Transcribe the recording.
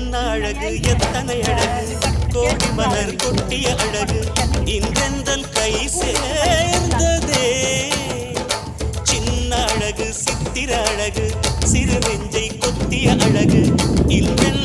என்ன அழகு எத்தனை அழகு கோடி மலர் கொட்டிய அழகு இன்றெந்தல் கை சேர்ந்ததே சின்ன அழகு சித்திர அழகு சிறு நெஞ்சை கொத்திய அழகு இன்றென்